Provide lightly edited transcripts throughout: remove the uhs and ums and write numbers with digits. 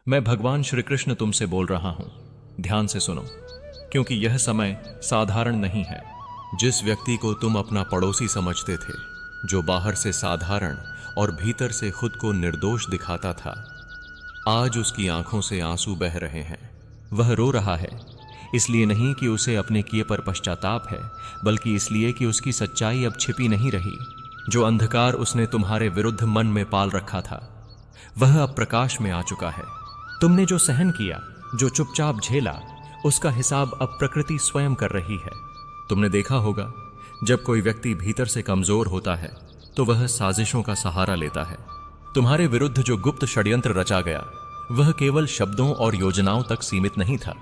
मैं भगवान श्री कृष्ण तुमसे बोल रहा हूं, ध्यान से सुनो, क्योंकि यह समय साधारण नहीं है। जिस व्यक्ति को तुम अपना पड़ोसी समझते थे, जो बाहर से साधारण और भीतर से खुद को निर्दोष दिखाता था, आज उसकी आंखों से आंसू बह रहे हैं। वह रो रहा है, इसलिए नहीं कि उसे अपने किए पर पश्चाताप है, बल्कि इसलिए कि उसकी सच्चाई अब छिपी नहीं रही। जो अंधकार उसने तुम्हारे विरुद्ध मन में पाल रखा था, वह अब प्रकाश में आ चुका है। तुमने जो सहन किया, जो चुपचाप झेला, उसका हिसाब अब प्रकृति स्वयं कर रही है। तुमने देखा होगा, जब कोई व्यक्ति भीतर से कमजोर होता है तो वह साजिशों का सहारा लेता है। तुम्हारे विरुद्ध जो गुप्त षड्यंत्र रचा गया, वह केवल शब्दों और योजनाओं तक सीमित नहीं था।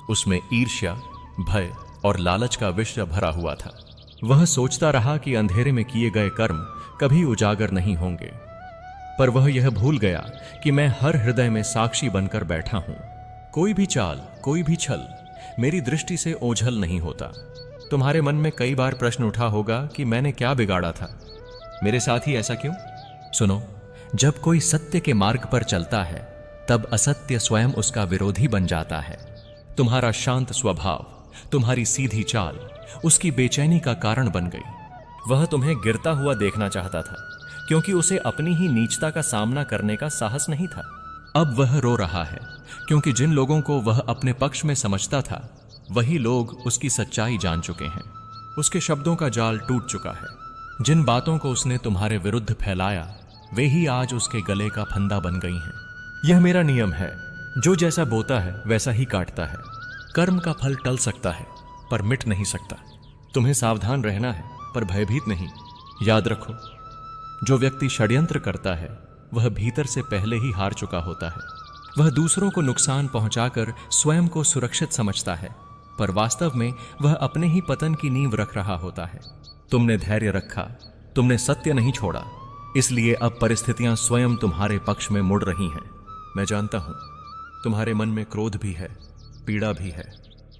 उसमें ईर्ष्या, भय और लालच का विष भरा हुआ था। वह सोचता रहा कि अंधेरे में किए गए कर्म कभी उजागर नहीं होंगे, पर वह यह भूल गया कि मैं हर हृदय में साक्षी बनकर बैठा हूं। कोई भी चाल, कोई भी छल मेरी दृष्टि से ओझल नहीं होता। तुम्हारे मन में कई बार प्रश्न उठा होगा कि मैंने क्या बिगाड़ा था, मेरे साथ ही ऐसा क्यों? सुनो, जब कोई सत्य के मार्ग पर चलता है, तब असत्य स्वयं उसका विरोधी बन जाता है। तुम्हारा शांत स्वभाव, तुम्हारी सीधी चाल उसकी बेचैनी का कारण बन गई। वह तुम्हें गिरता हुआ देखना चाहता था, क्योंकि उसे अपनी ही नीचता का सामना करने का साहस नहीं था। अब वह रो रहा है, क्योंकि जिन लोगों को वह अपने पक्ष में समझता था, वही लोग उसकी सच्चाई जान चुके हैं। उसके शब्दों का जाल टूट चुका है। जिन बातों को उसने तुम्हारे विरुद्ध फैलाया, वे ही आज उसके गले का फंदा बन गई हैं। यह मेरा नियम है, जो जैसा बोता है वैसा ही काटता है। कर्म का फल टल सकता है, पर मिट नहीं सकता। तुम्हें सावधान रहना है, पर भयभीत नहीं। याद रखो, जो व्यक्ति षड्यंत्र करता है, वह भीतर से पहले ही हार चुका होता है। वह दूसरों को नुकसान पहुंचाकर स्वयं को सुरक्षित समझता है, पर वास्तव में वह अपने ही पतन की नींव रख रहा होता है। तुमने धैर्य रखा, तुमने सत्य नहीं छोड़ा, इसलिए अब परिस्थितियां स्वयं तुम्हारे पक्ष में मुड़ रही हैं। मैं जानता हूं, तुम्हारे मन में क्रोध भी है, पीड़ा भी है,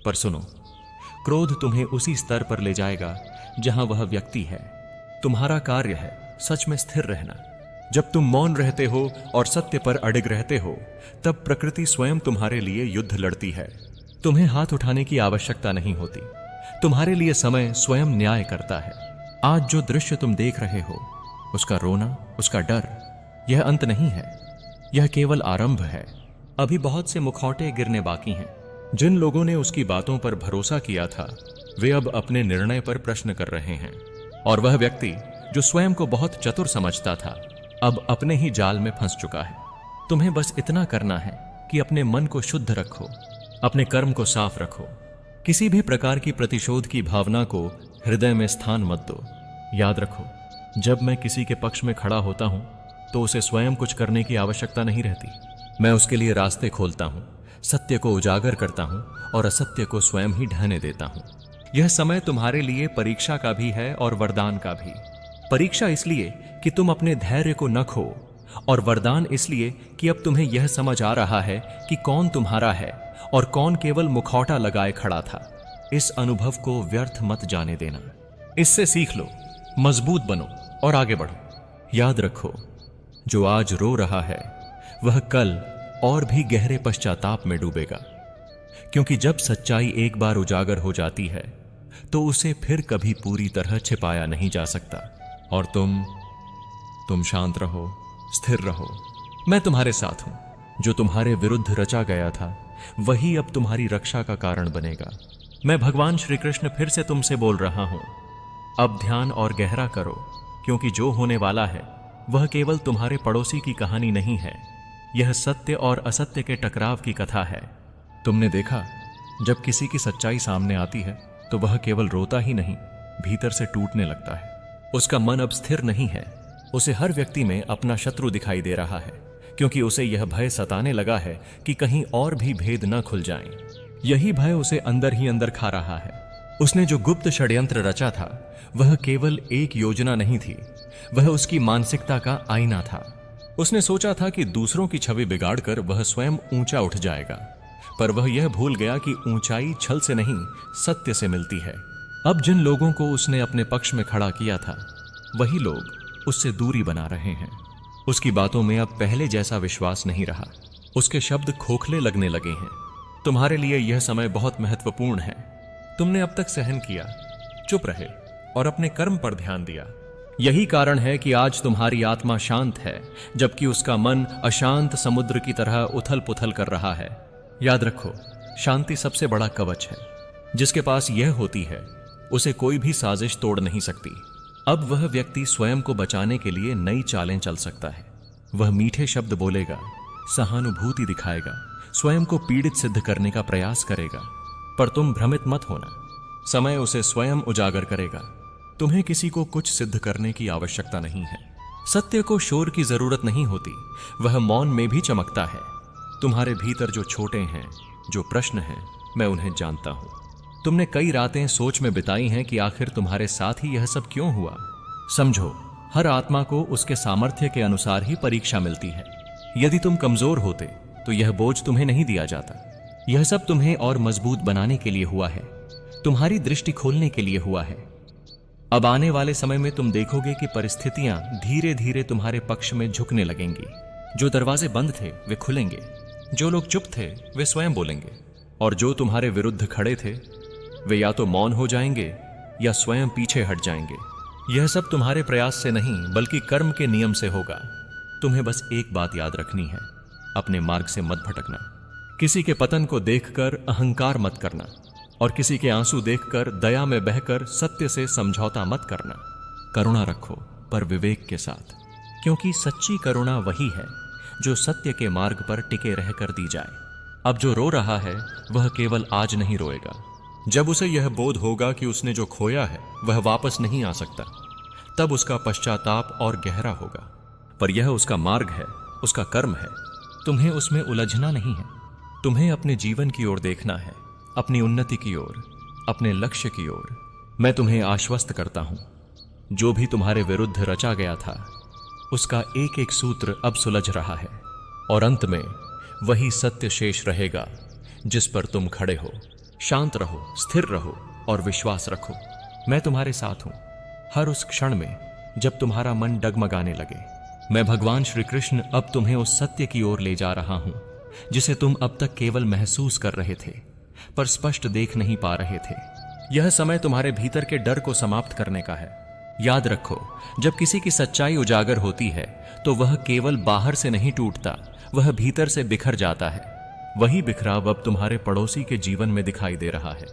पर सुनो, क्रोध तुम्हें उसी स्तर पर ले जाएगा जहां वह व्यक्ति है। तुम्हारा कार्य है सच में स्थिर रहना। जब तुम मौन रहते हो और सत्य पर अडिग रहते हो, तब प्रकृति स्वयं तुम्हारे लिए युद्ध लड़ती है। तुम्हें हाथ उठाने की आवश्यकता नहीं होती। तुम्हारे लिए समय स्वयं न्याय करता है। आज जो दृश्य तुम देख रहे हो, उसका रोना, उसका डर, यह अंत नहीं है, यह केवल आरंभ है। अभी बहुत से मुखौटे गिरने बाकी हैं। जिन लोगों ने उसकी बातों पर भरोसा किया था, वे अब अपने निर्णय पर प्रश्न कर रहे हैं। और वह व्यक्ति जो स्वयं को बहुत चतुर समझता था, अब अपने ही जाल में फंस चुका है। तुम्हें बस इतना करना है कि अपने मन को शुद्ध रखो, अपने कर्म को साफ रखो। किसी भी प्रकार की प्रतिशोध की भावना को हृदय में स्थान मत दो। याद रखो, जब मैं किसी के पक्ष में खड़ा होता हूं, तो उसे स्वयं कुछ करने की आवश्यकता नहीं रहती। मैं उसके लिए रास्ते खोलता हूं, सत्य को उजागर करता हूं और असत्य को स्वयं ही ढहने देता हूं। यह समय तुम्हारे लिए परीक्षा का भी है और वरदान का भी। परीक्षा इसलिए कि तुम अपने धैर्य को न खो, और वरदान इसलिए कि अब तुम्हें यह समझ आ रहा है कि कौन तुम्हारा है और कौन केवल मुखौटा लगाए खड़ा था। इस अनुभव को व्यर्थ मत जाने देना। इससे सीख लो, मजबूत बनो और आगे बढ़ो। याद रखो, जो आज रो रहा है, वह कल और भी गहरे पश्चाताप में डूबेगा, क्योंकि जब सच्चाई एक बार उजागर हो जाती है, तो उसे फिर कभी पूरी तरह छिपाया नहीं जा सकता। और तुम शांत रहो, स्थिर रहो। मैं तुम्हारे साथ हूं। जो तुम्हारे विरुद्ध रचा गया था, वही अब तुम्हारी रक्षा का कारण बनेगा। मैं भगवान श्री कृष्ण फिर से तुमसे बोल रहा हूं, अब ध्यान और गहरा करो, क्योंकि जो होने वाला है वह केवल तुम्हारे पड़ोसी की कहानी नहीं है। यह सत्य और असत्य के टकराव की कथा है। तुमने देखा, जब किसी की सच्चाई सामने आती है, तो वह केवल रोता ही नहीं, भीतर से टूटने लगता है। उसका मन अब स्थिर नहीं है। उसे हर व्यक्ति में अपना शत्रु दिखाई दे रहा है, क्योंकि उसे यह भय सताने लगा है कि कहीं और भी भेद न खुल जाएं। यही भय उसे अंदर ही अंदर खा रहा है। उसने जो गुप्त षड्यंत्र रचा था, वह केवल एक योजना नहीं थी, वह उसकी मानसिकता का आईना था। उसने सोचा था कि दूसरों की छवि बिगाड़कर वह स्वयं ऊंचा उठ जाएगा, पर वह यह भूल गया कि ऊंचाई छल से नहीं, सत्य से मिलती है। अब जिन लोगों को उसने अपने पक्ष में खड़ा किया था, वही लोग उससे दूरी बना रहे हैं। उसकी बातों में अब पहले जैसा विश्वास नहीं रहा। उसके शब्द खोखले लगने लगे हैं। तुम्हारे लिए यह समय बहुत महत्वपूर्ण है। तुमने अब तक सहन किया, चुप रहे और अपने कर्म पर ध्यान दिया। यही कारण है कि आज तुम्हारी आत्मा शांत है, जबकि उसका मन अशांत समुद्र की तरह उथल पुथल कर रहा है। याद रखो, शांति सबसे बड़ा कवच है। जिसके पास यह होती है, उसे कोई भी साजिश तोड़ नहीं सकती। अब वह व्यक्ति स्वयं को बचाने के लिए नई चालें चल सकता है। वह मीठे शब्द बोलेगा, सहानुभूति दिखाएगा, स्वयं को पीड़ित सिद्ध करने का प्रयास करेगा। पर तुम भ्रमित मत होना, समय उसे स्वयं उजागर करेगा। तुम्हें किसी को कुछ सिद्ध करने की आवश्यकता नहीं है। सत्य को शोर की जरूरत नहीं होती, वह मौन में भी चमकता है। तुम्हारे भीतर जो छोटे हैं, जो प्रश्न हैं, मैं उन्हें जानता हूं। तुमने कई रातें सोच में बिताई हैं कि आखिर तुम्हारे साथ ही यह सब क्यों हुआ। समझो, हर आत्मा को उसके सामर्थ्य के अनुसार ही परीक्षा मिलती है। यदि तुम कमजोर होते तो यह बोझ तुम्हें नहीं दिया जाता। यह सब तुम्हें और मजबूत बनाने के लिए हुआ है, तुम्हारी दृष्टि खोलने के लिए हुआ है। अब आने वाले समय में तुम देखोगे कि परिस्थितियां धीरे धीरे तुम्हारे पक्ष में झुकने लगेंगी। जो दरवाजे बंद थे वे खुलेंगे, जो लोग चुप थे वे स्वयं बोलेंगे, और जो तुम्हारे विरुद्ध खड़े थे वे या तो मौन हो जाएंगे या स्वयं पीछे हट जाएंगे। यह सब तुम्हारे प्रयास से नहीं बल्कि कर्म के नियम से होगा। तुम्हें बस एक बात याद रखनी है, अपने मार्ग से मत भटकना। किसी के पतन को देखकर अहंकार मत करना, और किसी के आंसू देखकर दया में बहकर सत्य से समझौता मत करना। करुणा रखो, पर विवेक के साथ, क्योंकि सच्ची करुणा वही है जो सत्य के मार्ग पर टिके रहकर दी जाए। अब जो रो रहा है वह केवल आज नहीं रोएगा। जब उसे यह बोध होगा कि उसने जो खोया है वह वापस नहीं आ सकता, तब उसका पश्चाताप और गहरा होगा। पर यह उसका मार्ग है, उसका कर्म है। तुम्हें उसमें उलझना नहीं है। तुम्हें अपने जीवन की ओर देखना है, अपनी उन्नति की ओर, अपने लक्ष्य की ओर। मैं तुम्हें आश्वस्त करता हूं, जो भी तुम्हारे विरुद्ध रचा गया था उसका एक एक सूत्र अब सुलझ रहा है, और अंत में वही सत्य शेष रहेगा जिस पर तुम खड़े हो। शांत रहो, स्थिर रहो और विश्वास रखो। मैं तुम्हारे साथ हूं हर उस क्षण में जब तुम्हारा मन डगमगाने लगे। मैं भगवान श्री कृष्ण अब तुम्हें उस सत्य की ओर ले जा रहा हूं जिसे तुम अब तक केवल महसूस कर रहे थे, पर स्पष्ट देख नहीं पा रहे थे। यह समय तुम्हारे भीतर के डर को समाप्त करने का है। याद रखो, जब किसी की सच्चाई उजागर होती है तो वह केवल बाहर से नहीं टूटता, वह भीतर से बिखर जाता है। वही बिखराव अब तुम्हारे पड़ोसी के जीवन में दिखाई दे रहा है।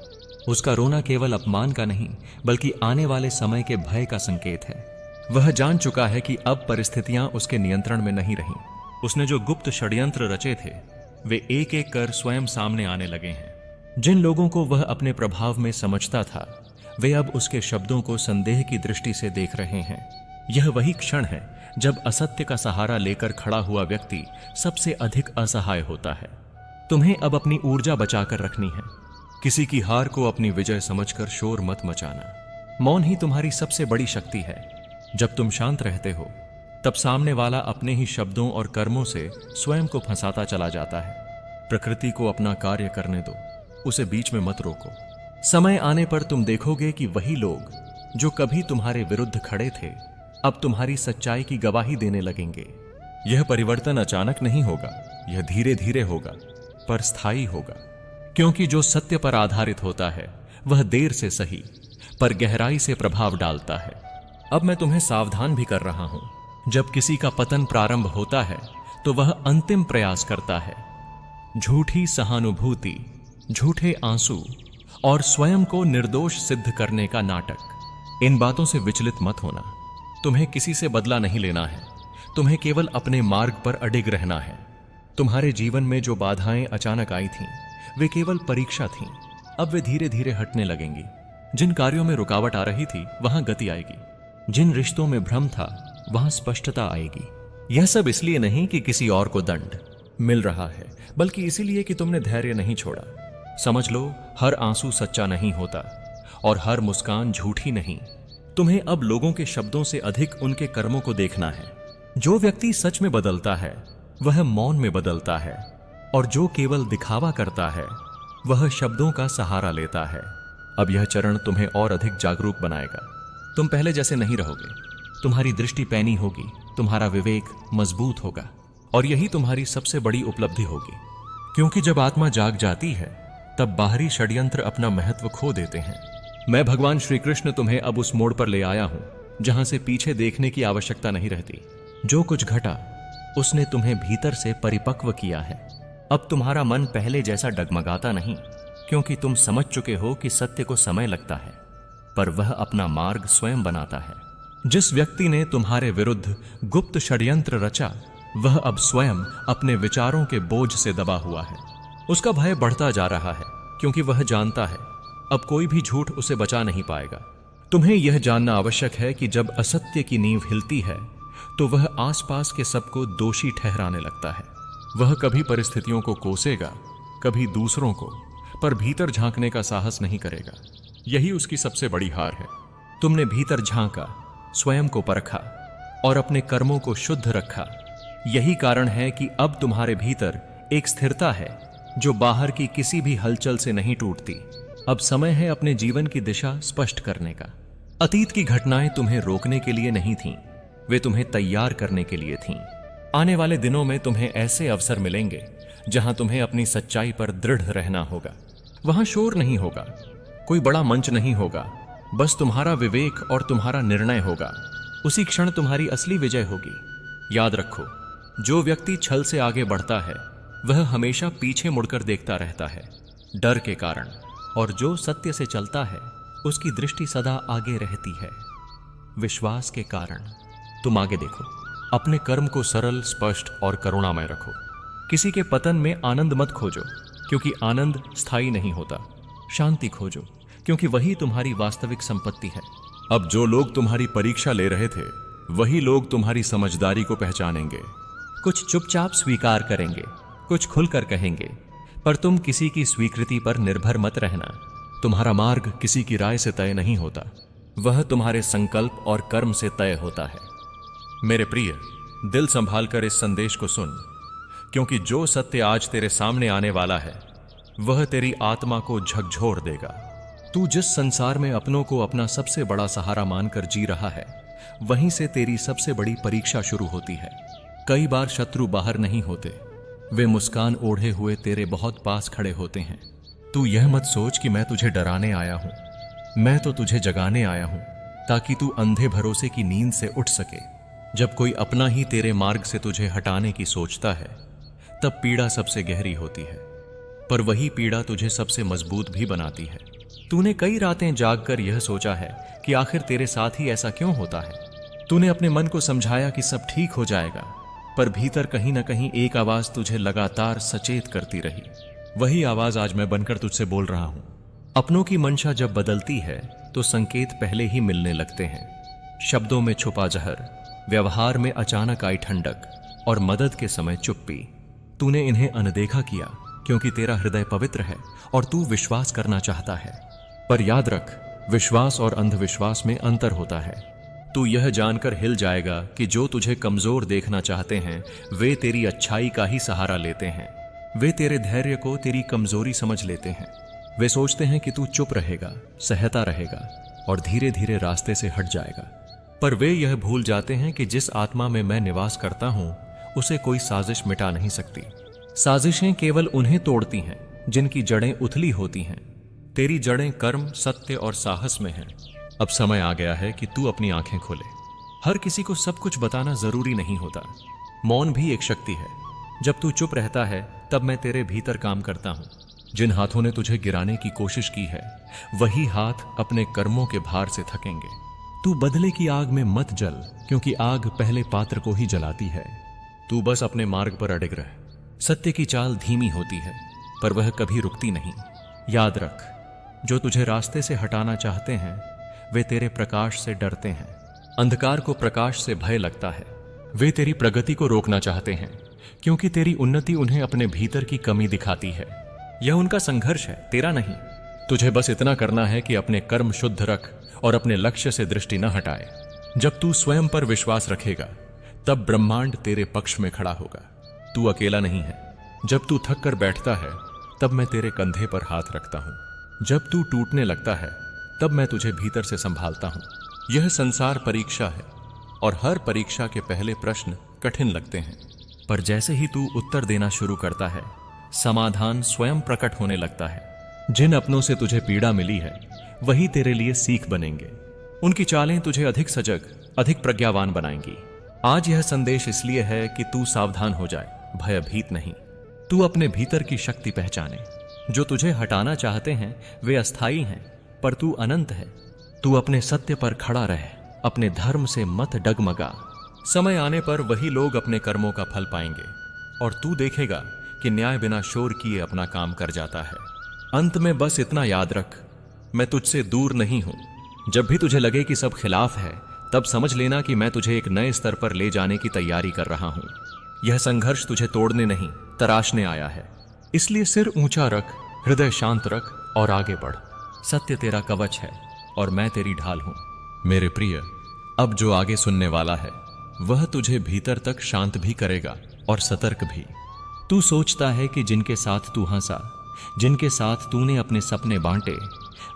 उसका रोना केवल अपमान का नहीं बल्कि आने वाले समय के भय का संकेत है। वह जान चुका है कि अब परिस्थितियां उसके नियंत्रण में नहीं रहीं। उसने जो गुप्त षड्यंत्र रचे थे वे एक एक कर स्वयं सामने आने लगे हैं। जिन लोगों को वह अपने प्रभाव में समझता था वे अब उसके शब्दों को संदेह की दृष्टि से देख रहे हैं। यह वही क्षण है जब असत्य का सहारा लेकर खड़ा हुआ व्यक्ति सबसे अधिक असहाय होता है। तुम्हें अब अपनी ऊर्जा बचाकर रखनी है। किसी की हार को अपनी विजय समझकर शोर मत मचाना। मौन ही तुम्हारी सबसे बड़ी शक्ति है। जब तुम शांत रहते हो तब सामने वाला अपने ही शब्दों और कर्मों से स्वयं को फंसाता चला जाता है। प्रकृति को अपना कार्य करने दो, उसे बीच में मत रोको। समय आने पर तुम देखोगे कि वही लोग जो कभी तुम्हारे विरुद्ध खड़े थे अब तुम्हारी सच्चाई की गवाही देने लगेंगे। यह परिवर्तन अचानक नहीं होगा, यह धीरे धीरे होगा, पर स्थायी होगा। क्योंकि जो सत्य पर आधारित होता है वह देर से सही पर गहराई से प्रभाव डालता है। अब मैं तुम्हें सावधान भी कर रहा हूं। जब किसी का पतन प्रारंभ होता है तो वह अंतिम प्रयास करता है। झूठी सहानुभूति, झूठे आंसू और स्वयं को निर्दोष सिद्ध करने का नाटक। इन बातों से विचलित मत होना। तुम्हें किसी से बदला नहीं लेना है, तुम्हें केवल अपने मार्ग पर अडिग रहना है। तुम्हारे जीवन में जो बाधाएं अचानक आई थीं वे केवल परीक्षा थीं, अब वे धीरे धीरे हटने लगेंगी। जिन कार्यों में रुकावट आ रही थी वहां गति आएगी। जिन रिश्तों में भ्रम था वहां स्पष्टता आएगी। यह सब इसलिए नहीं कि किसी और को दंड मिल रहा है, बल्कि इसीलिए कि तुमने धैर्य नहीं छोड़ा। समझ लो, हर आंसू सच्चा नहीं होता और हर मुस्कान झूठी नहीं। तुम्हें अब लोगों के शब्दों से अधिक उनके कर्मों को देखना है। जो व्यक्ति सच में बदलता है वह मौन में बदलता है, और जो केवल दिखावा करता है वह शब्दों का सहारा लेता है। अब यह चरण तुम्हें और अधिक जागरूक बनाएगा। तुम पहले जैसे नहीं रहोगे। तुम्हारी दृष्टि पैनी होगी, तुम्हारा विवेक मजबूत होगा। और यही तुम्हारी सबसे बड़ी उपलब्धि होगी, क्योंकि जब आत्मा जाग जाती है तब बाहरी षड्यंत्र अपना महत्व खो देते हैं। मैं भगवान श्री कृष्ण तुम्हें अब उस मोड़ पर ले आया हूं जहां से पीछे देखने की आवश्यकता नहीं रहती। जो कुछ घटा उसने तुम्हें भीतर से परिपक्व किया है। अब तुम्हारा मन पहले जैसा डगमगाता नहीं, क्योंकि तुम समझ चुके हो कि सत्य को समय लगता है, पर वह अपना मार्ग स्वयं बनाता है। जिस व्यक्ति ने तुम्हारे विरुद्ध गुप्त षड्यंत्र रचा, वह अब स्वयं अपने विचारों के बोझ से दबा हुआ है। उसका भय बढ़ता जा रहा है, क्योंकि वह जानता है अब कोई भी झूठ उसे बचा नहीं पाएगा। तुम्हें यह जानना आवश्यक है कि जब असत्य की नींव हिलती है तो वह आसपास के सबको दोषी ठहराने लगता है। वह कभी परिस्थितियों को कोसेगा, कभी दूसरों को, पर भीतर झांकने का साहस नहीं करेगा। यही उसकी सबसे बड़ी हार है। तुमने भीतर झांका, स्वयं को परखा और अपने कर्मों को शुद्ध रखा। यही कारण है कि अब तुम्हारे भीतर एक स्थिरता है जो बाहर की किसी भी हलचल से नहीं टूटती। अब समय है अपने जीवन की दिशा स्पष्ट करने का। अतीत की घटनाएं तुम्हें रोकने के लिए नहीं थीं, वे तुम्हें तैयार करने के लिए थीं। आने वाले दिनों में तुम्हें ऐसे अवसर मिलेंगे जहां तुम्हें अपनी सच्चाई पर दृढ़ रहना होगा। वहां शोर नहीं होगा, कोई बड़ा मंच नहीं होगा, बस तुम्हारा विवेक और तुम्हारा निर्णय होगा। उसी क्षण तुम्हारी असली विजय होगी। याद रखो, जो व्यक्ति छल से आगे बढ़ता है वह हमेशा पीछे मुड़कर देखता रहता है, डर के कारण, और जो सत्य से चलता है उसकी दृष्टि सदा आगे रहती है, विश्वास के कारण। तुम आगे देखो, अपने कर्म को सरल, स्पष्ट और करुणामय रखो। किसी के पतन में आनंद मत खोजो, क्योंकि आनंद स्थायी नहीं होता। शांति खोजो, क्योंकि वही तुम्हारी वास्तविक संपत्ति है। अब जो लोग तुम्हारी परीक्षा ले रहे थे, वही लोग तुम्हारी समझदारी को पहचानेंगे। कुछ चुपचाप स्वीकार करेंगे, कुछ खुलकर कहेंगे, पर तुम किसी की स्वीकृति पर निर्भर मत रहना। तुम्हारा मार्ग किसी की राय से तय नहीं होता, वह तुम्हारे संकल्प और कर्म से तय होता है। मेरे प्रिय, दिल संभाल कर इस संदेश को सुन, क्योंकि जो सत्य आज तेरे सामने आने वाला है वह तेरी आत्मा को झकझोर देगा। तू जिस संसार में अपनों को अपना सबसे बड़ा सहारा मानकर जी रहा है, वहीं से तेरी सबसे बड़ी परीक्षा शुरू होती है। कई बार शत्रु बाहर नहीं होते, वे मुस्कान ओढ़े हुए तेरे बहुत पास खड़े होते हैं। तू यह मत सोच कि मैं तुझे डराने आया हूं। मैं तो तुझे जगाने आया हूं, ताकि तू अंधे भरोसे की नींद से उठ सके। जब कोई अपना ही तेरे मार्ग से तुझे हटाने की सोचता है, तब पीड़ा सबसे गहरी होती है, पर वही पीड़ा तुझे सबसे मजबूत भी बनाती है। तूने कई रातें जागकर यह सोचा है कि आखिर तेरे साथ ही ऐसा क्यों होता है। तूने अपने मन को समझाया कि सब ठीक हो जाएगा, पर भीतर कहीं ना कहीं एक आवाज तुझे लगातार सचेत करती रही। वही आवाज आज मैं बनकर तुझसे बोल रहा हूं। अपनों की मंशा जब बदलती है तो संकेत पहले ही मिलने लगते हैं। शब्दों में छुपा जहर, व्यवहार में अचानक आई ठंडक और मदद के समय चुप्पी। तूने इन्हें अनदेखा किया क्योंकि तेरा हृदय पवित्र है और तू विश्वास करना चाहता है। पर याद रख, विश्वास और अंधविश्वास में अंतर होता है। तू यह जानकर हिल जाएगा कि जो तुझे कमजोर देखना चाहते हैं वे तेरी अच्छाई का ही सहारा लेते हैं। वे तेरे धैर्य को तेरी कमजोरी समझ लेते हैं। वे सोचते हैं कि तू चुप रहेगा, सहता रहेगा और धीरे धीरे रास्ते से हट जाएगा। पर वे यह भूल जाते हैं कि जिस आत्मा में मैं निवास करता हूं उसे कोई साजिश मिटा नहीं सकती। साजिशें केवल उन्हें तोड़ती हैं जिनकी जड़ें उथली होती हैं। तेरी जड़ें कर्म, सत्य और साहस में हैं। अब समय आ गया है कि तू अपनी आंखें खोले। हर किसी को सब कुछ बताना जरूरी नहीं होता। मौन भी एक शक्ति है। जब तू चुप रहता है तब मैं तेरे भीतर काम करता हूं। जिन हाथों ने तुझे गिराने की कोशिश की है, वही हाथ अपने कर्मों के भार से थकेंगे। तू बदले की आग में मत जल, क्योंकि आग पहले पात्र को ही जलाती है। तू बस अपने मार्ग पर अडिग रह। सत्य की चाल धीमी होती है, पर वह कभी रुकती नहीं। याद रख, जो तुझे रास्ते से हटाना चाहते हैं वे तेरे प्रकाश से डरते हैं। अंधकार को प्रकाश से भय लगता है। वे तेरी प्रगति को रोकना चाहते हैं, क्योंकि तेरी उन्नति उन्हें अपने भीतर की कमी दिखाती है। यह उनका संघर्ष है, तेरा नहीं। तुझे बस इतना करना है कि अपने कर्म शुद्ध रख और अपने लक्ष्य से दृष्टि न हटाए। जब तू स्वयं पर विश्वास रखेगा तब ब्रह्मांड तेरे पक्ष में खड़ा होगा। तू अकेला नहीं है। जब तू थक कर बैठता है तब मैं तेरे कंधे पर हाथ रखता हूं। जब तू टूटने लगता है तब मैं तुझे भीतर से संभालता हूं। यह संसार परीक्षा है और हर परीक्षा के पहले प्रश्न कठिन लगते हैं, पर जैसे ही तू उत्तर देना शुरू करता है, समाधान स्वयं प्रकट होने लगता है। जिन अपनों से तुझे पीड़ा मिली है वही तेरे लिए सीख बनेंगे। उनकी चालें तुझे अधिक सजग, अधिक प्रज्ञावान बनाएंगी। आज यह संदेश इसलिए है कि तू सावधान हो जाए, भयभीत नहीं। तू अपने भीतर की शक्ति पहचाने। जो तुझे हटाना चाहते हैं वे अस्थाई हैं, पर तू अनंत है। तू अपने सत्य पर खड़ा रहे, अपने धर्म से मत डगमगा। समय आने पर वही लोग अपने कर्मों का फल पाएंगे और तू देखेगा कि न्याय बिना शोर किए अपना काम कर जाता है। अंत में बस इतना याद रख, मैं तुझसे दूर नहीं हूं। जब भी तुझे लगे कि सब खिलाफ है, तब समझ लेना कि मैं तुझे एक नए स्तर पर ले जाने की तैयारी कर रहा हूं। यह संघर्ष तुझे तोड़ने नहीं, तराशने आया है। इसलिए सिर ऊंचा रख, हृदय शांत रख और आगे बढ़। सत्य तेरा कवच है और मैं तेरी ढाल हूं। मेरे प्रिय, अब जो आगे सुनने वाला है वह तुझे भीतर तक शांत भी करेगा और सतर्क भी। तू सोचता है कि जिनके साथ तू हंसा, जिनके साथ तूने अपने सपने बांटे,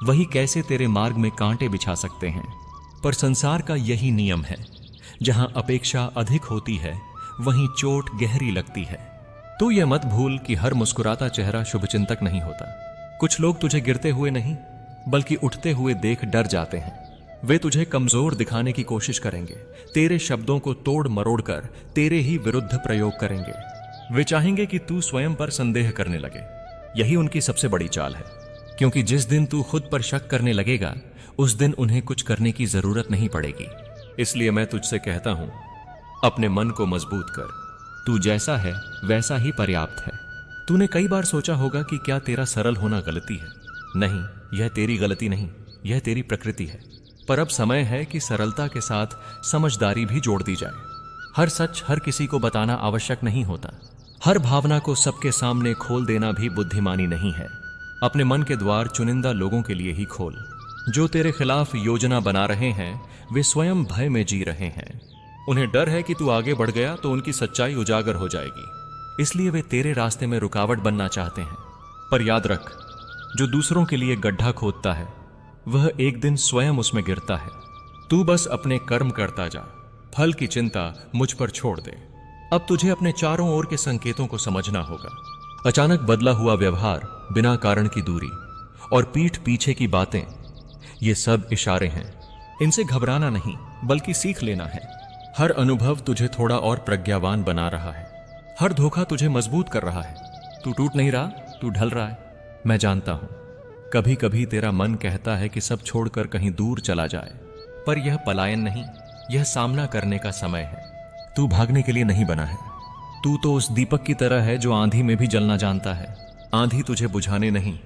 वही कैसे तेरे मार्ग में कांटे बिछा सकते हैं। पर संसार का यही नियम है, जहां अपेक्षा अधिक होती है वहीं चोट गहरी लगती है। तू यह मत भूल कि हर मुस्कुराता चेहरा शुभचिंतक नहीं होता। कुछ लोग तुझे गिरते हुए नहीं बल्कि उठते हुए देख डर जाते हैं। वे तुझे कमजोर दिखाने की कोशिश करेंगे, तेरे शब्दों को तोड़ मरोड़ कर तेरे ही विरुद्ध प्रयोग करेंगे। वे चाहेंगे कि तू स्वयं पर संदेह करने लगे। यही उनकी सबसे बड़ी चाल है, क्योंकि जिस दिन तू खुद पर शक करने लगेगा उस दिन उन्हें कुछ करने की जरूरत नहीं पड़ेगी। इसलिए मैं तुझसे कहता हूं, अपने मन को मजबूत कर। तू जैसा है वैसा ही पर्याप्त है। तूने कई बार सोचा होगा कि क्या तेरा सरल होना गलती है। नहीं, यह तेरी गलती नहीं, यह तेरी प्रकृति है। पर अब समय है कि सरलता के साथ समझदारी भी जोड़ दी जाए। हर सच हर किसी को बताना आवश्यक नहीं होता। हर भावना को सबके सामने खोल देना भी बुद्धिमानी नहीं है। अपने मन के द्वार चुनिंदा लोगों के लिए ही खोल। जो तेरे खिलाफ योजना बना रहे हैं वे स्वयं भय में जी रहे हैं। उन्हें डर है कि तू आगे बढ़ गया तो उनकी सच्चाई उजागर हो जाएगी, इसलिए वे तेरे रास्ते में रुकावट बनना चाहते हैं। पर याद रख, जो दूसरों के लिए गड्ढा खोदता है वह एक दिन स्वयं उसमें गिरता है। तू बस अपने कर्म करता जा, फल की चिंता मुझ पर छोड़ दे। अब तुझे अपने चारों ओर के संकेतों को समझना होगा। अचानक बदला हुआ व्यवहार, बिना कारण की दूरी और पीठ पीछे की बातें, ये सब इशारे हैं। इनसे घबराना नहीं बल्कि सीख लेना है। हर अनुभव तुझे थोड़ा और प्रज्ञावान बना रहा है। हर धोखा तुझे मजबूत कर रहा है। तू टूट नहीं रहा, तू ढल रहा है। मैं जानता हूं, कभी कभी तेरा मन कहता है कि सब छोड़कर कहीं दूर चला जाए, पर यह पलायन नहीं, यह सामना करने का समय है। तू भागने के लिए नहीं बना है। तू तो उस दीपक की तरह है जो आंधी में भी जलना जानता है। आंधी तुझे बुझाने नहीं,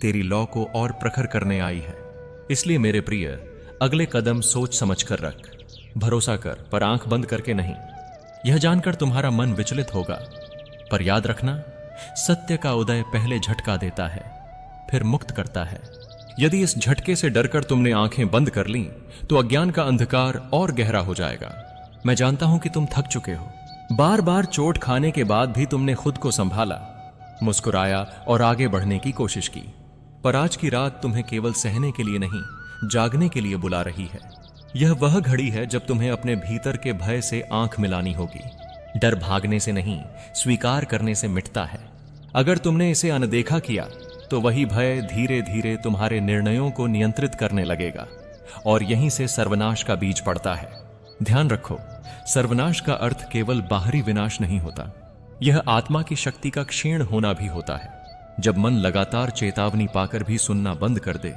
तेरी लौ को और प्रखर करने आई है। इसलिए मेरे प्रिय, अगले कदम सोच समझ कर रख। भरोसा कर, पर आंख बंद करके नहीं। यह जानकर तुम्हारा मन विचलित होगा, पर याद रखना, सत्य का उदय पहले झटका देता है, फिर मुक्त करता है। यदि इस झटके से डरकर तुमने आंखें बंद कर लीं, तो अज्ञान का अंधकार और गहरा हो जाएगा। मैं जानता हूं कि तुम थक चुके हो। बार बार चोट खाने के बाद भी तुमने खुद को संभाला, मुस्कुराया और आगे बढ़ने की कोशिश की। पर आज की रात तुम्हें केवल सहने के लिए नहीं, जागने के लिए बुला रही है। यह वह घड़ी है जब तुम्हें अपने भीतर के भय से आंख मिलानी होगी। डर भागने से नहीं, स्वीकार करने से मिटता है। अगर तुमने इसे अनदेखा किया तो वही भय धीरे धीरे तुम्हारे निर्णयों को नियंत्रित करने लगेगा और यहीं से सर्वनाश का बीज पड़ता है। ध्यान रखो, सर्वनाश का अर्थ केवल बाहरी विनाश नहीं होता, यह आत्मा की शक्ति का क्षीण होना भी होता है। जब मन लगातार चेतावनी पाकर भी सुनना बंद कर दे,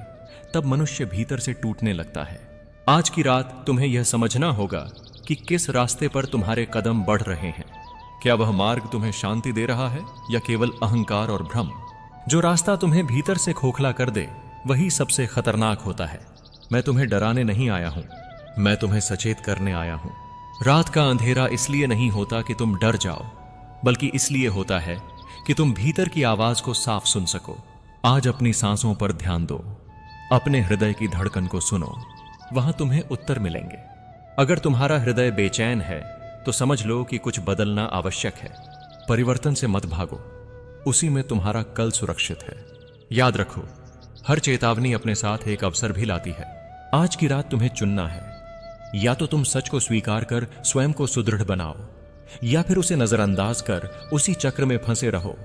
तब मनुष्य भीतर से टूटने लगता है। आज की रात तुम्हें यह समझना होगा कि किस रास्ते पर तुम्हारे कदम बढ़ रहे हैं। क्या वह मार्ग तुम्हें शांति दे रहा है या केवल अहंकार और भ्रम? जो रास्ता तुम्हें भीतर से खोखला कर दे वही सबसे खतरनाक होता है। मैं तुम्हें डराने नहीं आया हूं, मैं तुम्हें सचेत करने आया हूं। रात का अंधेरा इसलिए नहीं होता कि तुम डर जाओ, बल्कि इसलिए होता है कि तुम भीतर की आवाज को साफ सुन सको। आज अपनी सांसों पर ध्यान दो, अपने हृदय की धड़कन को सुनो, वहां तुम्हें उत्तर मिलेंगे। अगर तुम्हारा हृदय बेचैन है तो समझ लो कि कुछ बदलना आवश्यक है। परिवर्तन से मत भागो, उसी में तुम्हारा कल सुरक्षित है। याद रखो, हर चेतावनी अपने साथ एक अवसर भी लाती है। आज की रात तुम्हें चुनना है। या तो तुम सच को स्वीकार कर स्वयं को सुदृढ़ बनाओ, या फिर उसे नजरअंदाज कर उसी चक्र में फंसे रहो